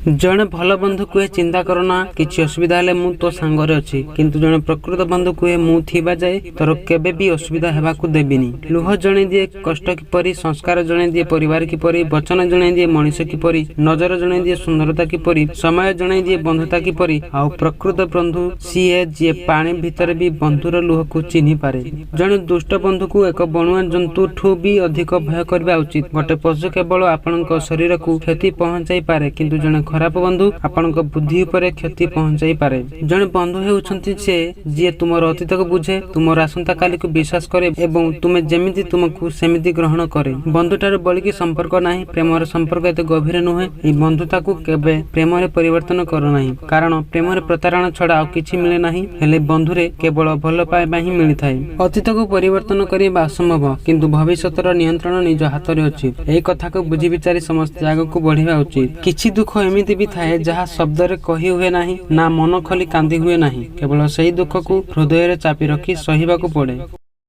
जड़े भल बंधु कहे चिंता करना किसी असुविधा हेले मु तो सांगरे अच्छी किंतु जड़े प्रकृत बंधु कहे मु थिबा जाए तोर केबे भी असुविधा हेबाकु देबिनी। लुह जणे दिए कष्ट किपरि, संस्कार जणे दिए परिवार किपरि, वचन जणे दिए मनीष किपरि, नजर जणे दिए सुंदरता किपरि, समय जणे दिए बंधुता किपरि। आउ प्रकृत बंधु सीए जे पानी भितर भी बंधुर लुह को चिन्हि पारे। जणे दुष्ट बंधु को एक बणुआ जंतु ठू भी अधिक भय करबा उचित। गोटे पशु केवल आपनक शरीर को क्षति पहुंचाई पारे किंतु जणे खराब बंधु आपनक बुद्धि उपरे क्षति पहुंचाई पारे। जणे बंधु हेउछंती से जे तुमर अतीत को बुझे, तुमर आसंता काली को विश्वास करे एवं तुमे जेमिति तुमको सेमिति ग्रहण करे। बंधुटार बलिकी संपर्क नाही, प्रेमर संपर्क एते गभीर नुहे। ई बंधुता को केबे प्रेम रे परिवर्तन कर नाही, कारण प्रेम रे प्रतारणा छडा आ किछि मिले नाही। हेले बंधुरे केवल भल पाइबा ही मिलिथाय। अतीत को परिवर्तन करिबा असंभव किंतु भविष्यतर नियंत्रण निज हाथ रे अछि। एई कथा को बुझी विचारी समस्त आगु को बढ़िबा उचित। किछि दुख एमिति भी थाए जहा शब्द रे कहि हुए नाही, ना मन खली कांदी हुए नाही। केवल सही दुख को हृदय रे चापी रखी सहिबा को पड़े।